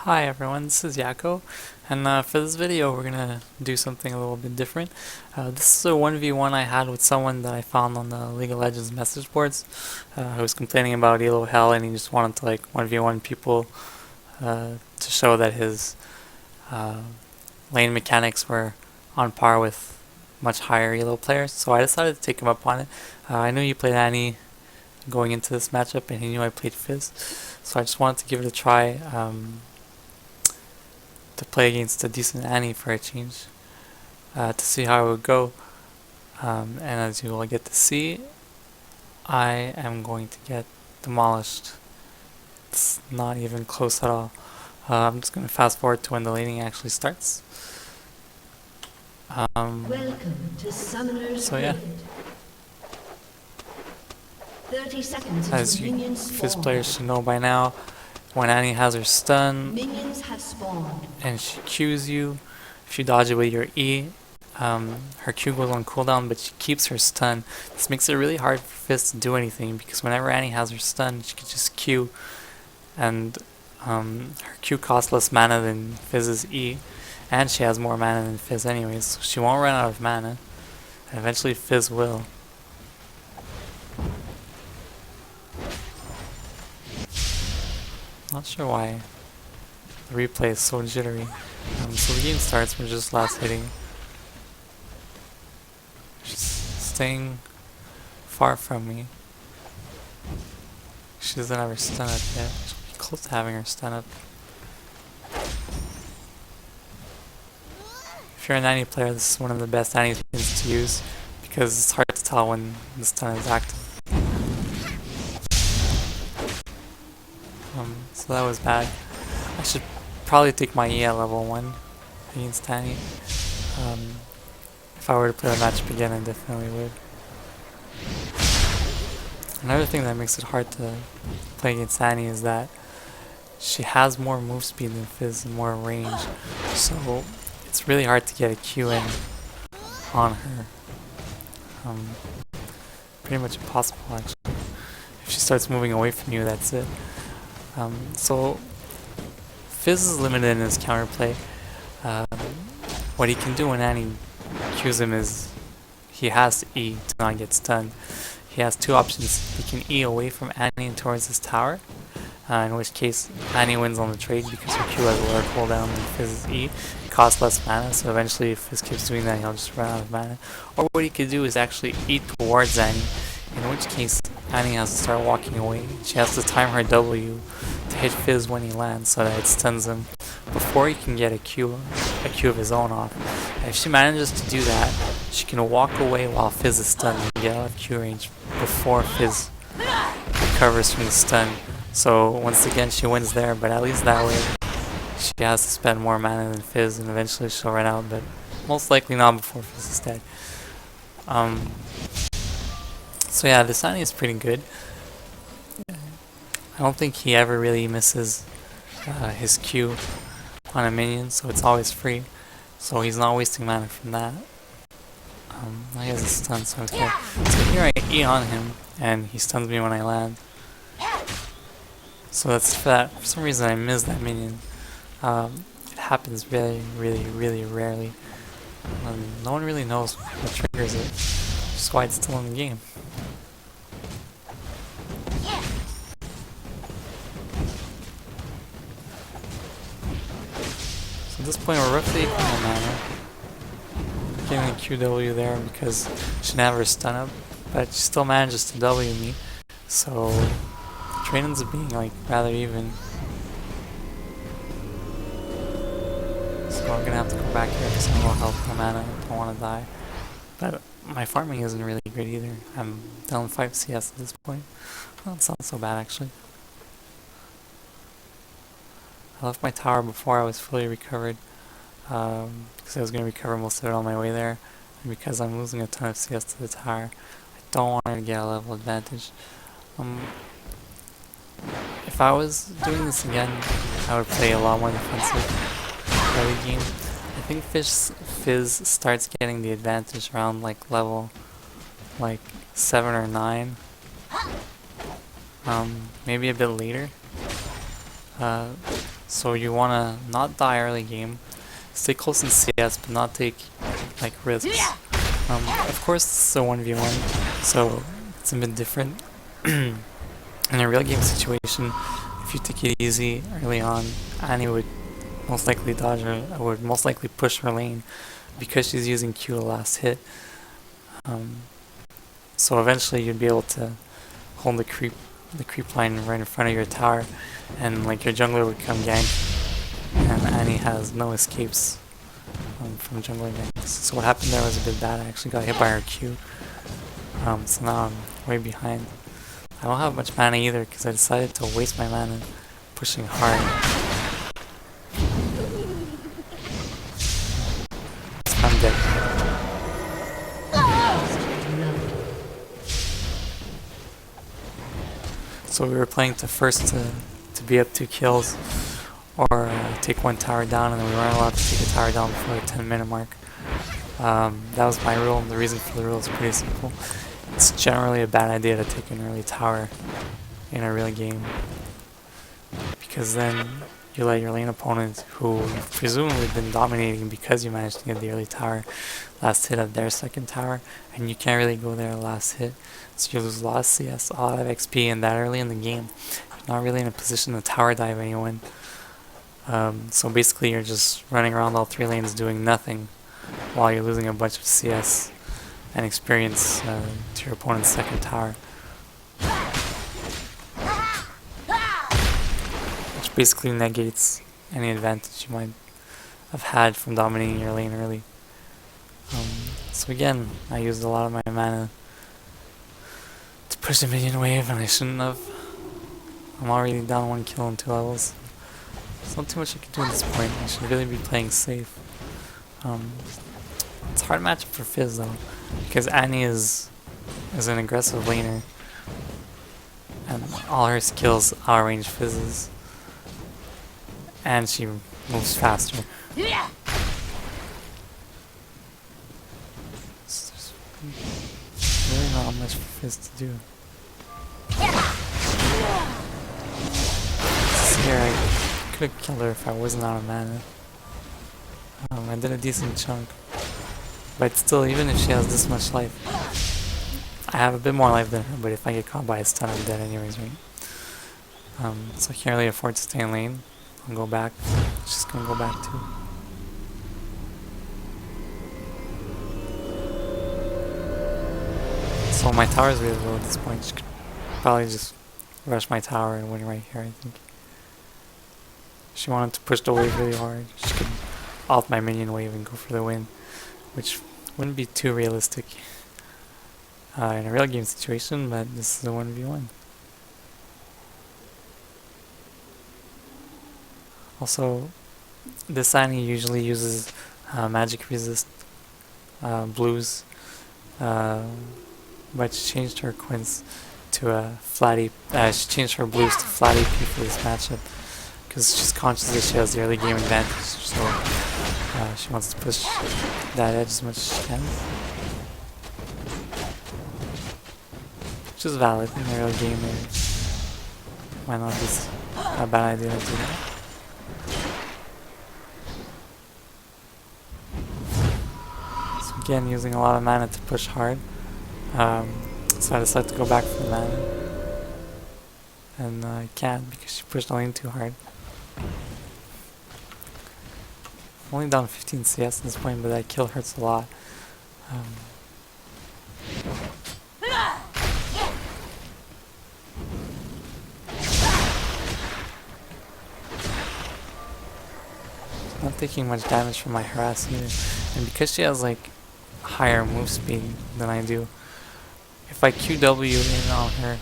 Hi everyone, this is Yako, and for this video we're gonna do something a little bit different. This is a 1v1 I had with someone that I found on the League of Legends message boards who was complaining about Elo Hell, and he just wanted to 1v1 people to show that his lane mechanics were on par with much higher Elo players, so I decided to take him up on it. I knew he played Annie going into this matchup, and he knew I played Fizz, so I just wanted to give it a try. To play against a decent Annie for a change, to see how it would go. And as you will get to see, I am going to get demolished. It's not even close at all. I'm just going to fast forward to when the laning actually starts. Welcome to Summoner's So yeah, 30 seconds as you Fizz players should know by now, when Annie has her stun minions have spawned and she Qs you, if you dodge it with your E, her Q goes on cooldown, but she keeps her stun. This makes it really hard for Fizz to do anything, because whenever Annie has her stun, she can just Q, and her Q costs less mana than Fizz's E, and she has more mana than Fizz anyways, so she won't run out of mana, and eventually Fizz will. Not sure why the replay is so jittery. So the game starts, we're just last hitting. She's staying far from me. She doesn't have her stun up yet. She'll be close to having her stun up. If you're an Annie player, this is one of the best Annie skins to use, because it's hard to tell when the stun is active. So that was bad. I should probably take my E at level 1 against Annie. If I were to play the matchup again, I definitely would. Another thing that makes it hard to play against Annie is that she has more move speed than Fizz and more range, so it's really hard to get a Q in on her. Pretty much impossible, actually. If she starts moving away from you, that's it. So Fizz is limited in his counterplay. What he can do when Annie Qs him is he has to E to not get stunned. He has two options. He can E away from Annie and towards his tower, in which case Annie wins on the trade because her Q has a lower cooldown than Fizz's E. It costs less mana, so eventually if Fizz keeps doing that, he'll just run out of mana. Or what he could do is actually E towards Annie, in which case Annie has to start walking away. She has to time her W to hit Fizz when he lands so that it stuns him before he can get a Q of his own off. And if she manages to do that, she can walk away while Fizz is stunned and get out of Q range before Fizz recovers from the stun. So once again she wins there, but at least that way she has to spend more mana than Fizz, and eventually she'll run out, but most likely not before Fizz is dead. So yeah, this Annie is pretty good. I don't think he ever really misses his Q on a minion, so it's always free. So he's not wasting mana from that. He has a stun, so okay. So here I E on him, and he stuns me when I land. So that's for that. For some reason I missed that minion. It happens really rarely. No one really knows what triggers it, which is why it's still in the game. So at this point we're roughly equal in mana. Getting a QW there because she didn't have her stun up, but she still manages to W me. So the trade ends up being rather even. So I'm gonna have to go back here because I'm low health, no mana, I don't want to die. But my farming isn't really good either. I'm down 5 CS at this point. Well, it's not so bad actually. I left my tower before I was fully recovered, because I was going to recover most of it on my way there, and because I'm losing a ton of CS to the tower, I don't want her to get a level advantage. If I was doing this again, I would play a lot more defensive early game. I think Fizz starts getting the advantage around level 7 or 9, maybe a bit later. So you want to not die early game, stay close in CS, but not take like risks. Of course, it's a 1v1, so it's a bit different. In a real game situation, if you take it easy early on, Annie would most likely dodge her, would most likely push her lane because she's using Q to last hit. So eventually you'd be able to hold the creep line right in front of your tower, and like your jungler would come gank, and Annie has no escapes from jungler ganks. So what happened there was a bit bad. I actually got hit by her Q. So now I'm way behind. I don't have much mana either because I decided to waste my mana pushing hard. I'm dead. So we were playing to first to be up 2 kills or take 1 tower down, and then we weren't allowed to take a tower down before the 10-minute mark. That was my rule, and the reason for the rule is pretty simple. It's generally a bad idea to take an early tower in a real game, because then you let your lane opponent, who you've presumably been dominating because you managed to get the early tower, last hit of their second tower, and you can't really go there last hit. So you lose a lot of CS, a lot of XP, and that early in the game, you're not really in a position to tower dive anyone. So basically you're just running around all 3 lanes doing nothing while you're losing a bunch of CS and experience to your opponent's second tower. Which basically negates any advantage you might have had from dominating your lane early. So again, I used a lot of my mana to push the minion wave, and I shouldn't have. I'm already down 1 kill in 2 levels. There's not too much I can do at this point. I should really be playing safe. It's a hard matchup for Fizz though, because Annie is an aggressive laner, and all her skills outrange Fizz's, and she moves faster. So there's really not much for Fizz to do. Here I could have killed her if I wasn't out of mana. I did a decent chunk. But still, even if she has this much life, I have a bit more life than her, but if I get caught by a stun, I'm dead anyways, right? So I can't really afford to stay in lane. I'll go back. She's gonna go back too. So my tower is really low at this point. She could probably just rush my tower and win right here, I think. If she wanted to push the wave really hard, she could ult my minion wave and go for the win, which wouldn't be too realistic in a real game situation, but this is a 1v1. Also, this Annie usually uses magic resist blues, but she changed her quints to a flat AP. She changed her blues to flat AP for this matchup because she's conscious that she has the early game advantage, so she wants to push that edge as much as she can. Which is valid in a real game. Might not be a bad idea to do that. So again, using a lot of mana to push hard. So I decided to go back for the mana. And I can't because she pushed the lane too hard. I'm only down 15 CS at this point, but that kill hurts a lot. Not taking much damage from my harass either. And because she has like higher move speed than I do, if I QW in on her,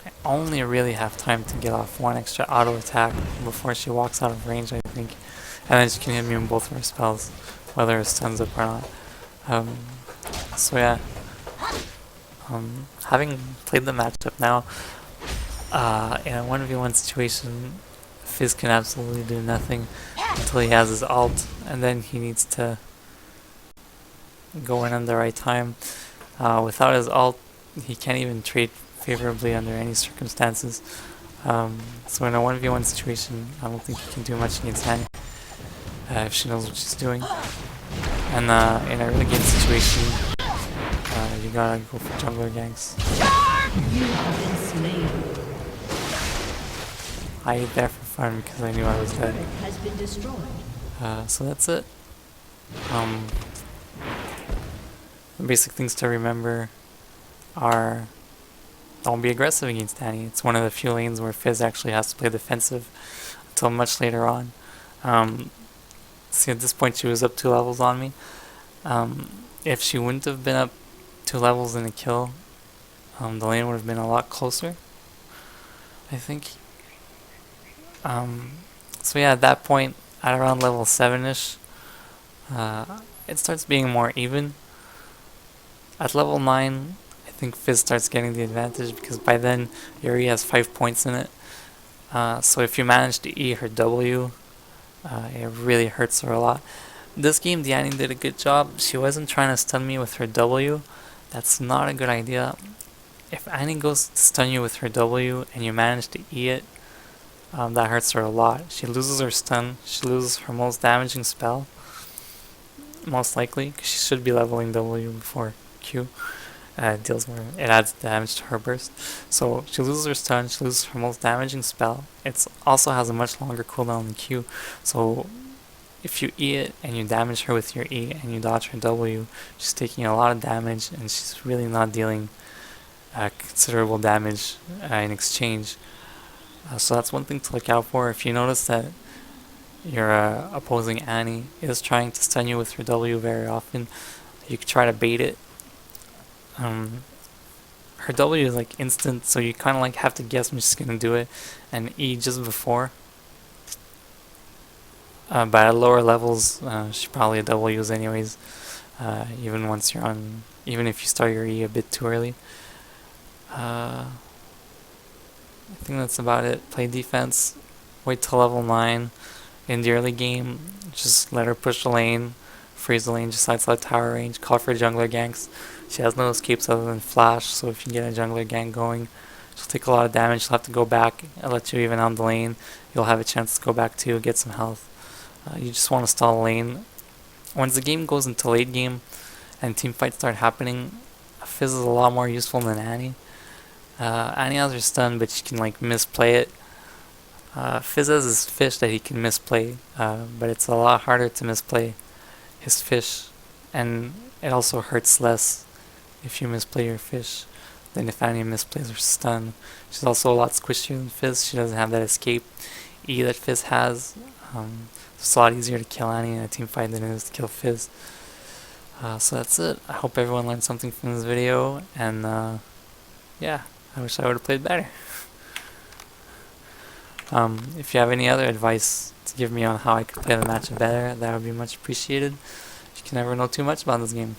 I only really have time to get off 1 extra auto attack before she walks out of range, I think. And then she can hit me with both of her spells, whether it stuns up or not. So yeah, having played the matchup now, in a 1v1 situation, Fizz can absolutely do nothing until he has his ult, and then he needs to go in at the right time. Without his ult, he can't even trade favorably under any circumstances. So in a 1v1 situation, I don't think you can do much against Annie if she knows what she's doing. And in a early game situation, you gotta go for jungler ganks. You have been slain. I ate there for fun because I knew I was dead. Turret has been destroyed. So that's it. The basic things to remember are don't be aggressive against Annie. It's one of the few lanes where Fizz actually has to play defensive until much later on. See, at this point she was up 2 levels on me. If she wouldn't have been up 2 levels in a kill, the lane would have been a lot closer, I think. So yeah, at that point, at around level 7ish, it starts being more even. At level 9, I think Fizz starts getting the advantage because by then Yuri has 5 points in it. So if you manage to E her W, it really hurts her a lot. This game, Annie did a good job. She wasn't trying to stun me with her W. That's not a good idea. If Annie goes to stun you with her W and you manage to E it, that hurts her a lot. She loses her stun. She loses her most damaging spell. Most likely, because she should be leveling W before Q. Deals more. It adds damage to her burst. So she loses her stun. She loses her most damaging spell. It also has a much longer cooldown than Q. So if you E it and you damage her with your E and you dodge her W, she's taking a lot of damage and she's really not dealing considerable damage in exchange. So that's one thing to look out for. If you notice that your opposing Annie is trying to stun you with her W very often, you could try to bait it. Her W is like instant, so you kind of like have to guess when she's gonna do it, and E just before. But at lower levels, she probably W's anyways. Even once you're on, even if you start your E a bit too early. I think that's about it. Play defense. Wait till level 9. In the early game, just let her push the lane, freeze the lane just outside tower range, call for jungler ganks. She has no escapes other than flash, so if you get a jungler gank going, she'll take a lot of damage. She'll have to go back and let you even on the lane. You'll have a chance to go back too, get some health. You just want to stall the lane. Once the game goes into late game and team fights start happening, Fizz is a lot more useful than Annie. Annie has her stun, but she can like misplay it. Fizz has his fish that he can misplay, but it's a lot harder to misplay his fish, and it also hurts less if you misplay your fish than if Annie misplays her stun. She's also a lot squishier than Fizz. She doesn't have that escape E that Fizz has. It's a lot easier to kill Annie in a team fight than it is to kill Fizz. So that's it. I hope everyone learned something from this video, and yeah, I wish I would have played better. If you have any other advice to give me on how I could play the match better, that would be much appreciated. You can never know too much about this game.